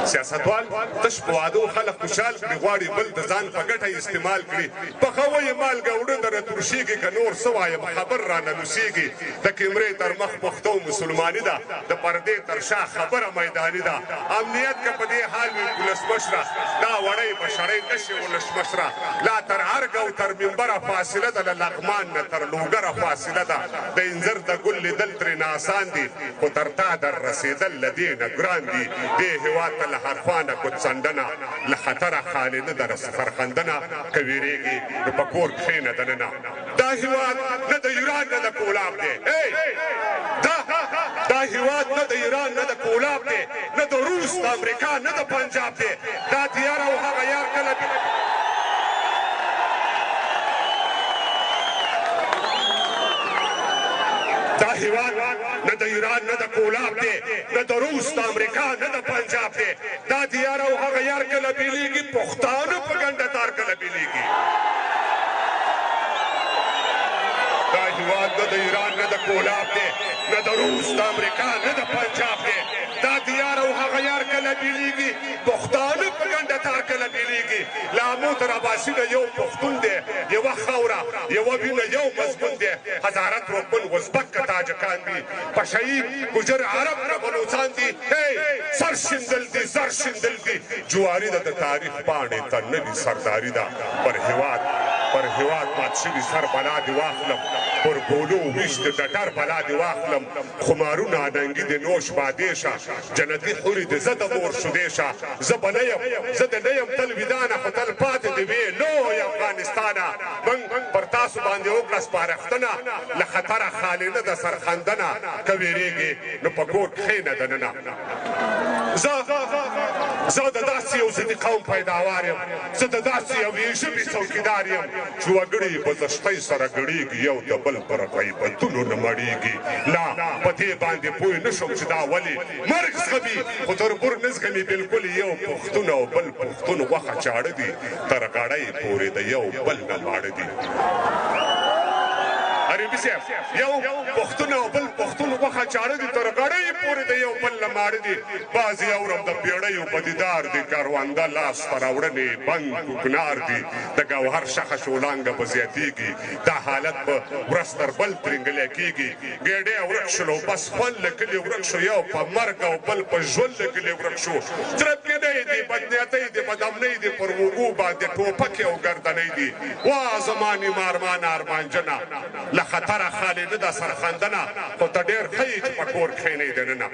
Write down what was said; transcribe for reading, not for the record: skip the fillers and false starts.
سیاستوال تش په وعدو خلک خوشحال کړي غواړي بل د ځان په ګټه استعمال کړي پخوی مالګه وړه در ترشیږي که نور څه وایم خبر رانه نوسیږي د کیمرې تر مخ پښتو مسلماني ده د پردې تر شا خبره میداني ده امنیت که په دې حال وي ولسمشره دا وړی بشرۍ نشي ولسمشره لا تر ارګ او تر منبره فاصله ده له لغمان نه تر لوګره فاصله ده د انځر د ګل لیدل ترېنه اسان دي خو تر تا در رسېدل له دې نه ګران دي دې هېواد ته له حرفانه ګوتڅنډنه له خطره خالي نه ده سرخندنه که ویرېږي نو په کور کښېنه دننه دا هېواد نه د ایران نه د کولاب دی دا هېواد نه د ایران نه د کولاب دی نه د روس د امریکا نه د پنجاب دی دا تیار او هغه یار کله دا هېواد نه د ایران نه د کولاب دی نه د روس د امریکا نه د پنجاب دی دا تیار او هغه یار کله بیلیږي پښتانه په ګنډه تار کله بیلیږي دا هېواد نه د ایران نه د کولاب دی نه د روس د امریکا نه د پنجاب دی دا دیار او هغه یار کله بیلیږي پښتانه په ګنډه تار کله بیلیږي له امو تر اباسینه یو پښتون دی یوه خاوره یوه وینه یو مضمون دی هزاره ترکمن ازبک که تاجکان دي پشهیي ګجر عرب نه بلوڅان دي سر شیندل دي زر شیندل دي جواري ده د تاریخ پاڼې ته نوي سرداري ده پر هېواد مات شوي سر بلا دې واخلم پر ګولو ویش د ډټر بلا دې واخلم خمارونه ننګي د نوش بادې شه جنتي حورې د زه د مور شودې شه زه به نه یم زه د نه یم تل ویدانه خو تل پاتې دې وې لوی افغانستانه موږ پر تاسو باندې وکړه سپارښتنه له خطره خالي نه د سرخندنه که ویرېږې نو په کور کښېنه دننه زه د داسې یو ضدي قوم پیداوار یم زه د داسې یوې ژبې څوکیدار یم چې وګړي په زشتۍ سره ګړېږي یو د بل پر غیبتونو نه مړېږي لا په دې باندې پوه نه شم چې دا ولې مرګ زغمي خو تربور نه زغمي بلکل یو پښتون او بل پښتون غوښه چاړه دي تر غړۍ پورې د یو بل نه ماړه دي عربي صاحب یو پښتون او بل پښتون غوښه چاړه دي تر غړۍ پورې د یو بل نه ماړه دي بعضې اورم د بیړیو پدیدار دي کروانده لاس ته راوړنې بنګ کوکنار دي د ګوهر شخه شولانګه به زیاتېږي دا حالت به ورځ تر بل ترنګلی کېږي ګېډې ورک شلو بس خوند له کلي ورک شو یو په مرګ او بل په ژوند له کلي ورک شو ترپکېدی دي بدنیتۍ دي بدامنۍ دي پر اوږو باندې ټوپکې او ګردنۍ دي وا زما نیمارمانه ارمانجنه له خطره خالي نه ده سرخندنه خو ته ډېر ښه یې چې په کور کښېنئ دننه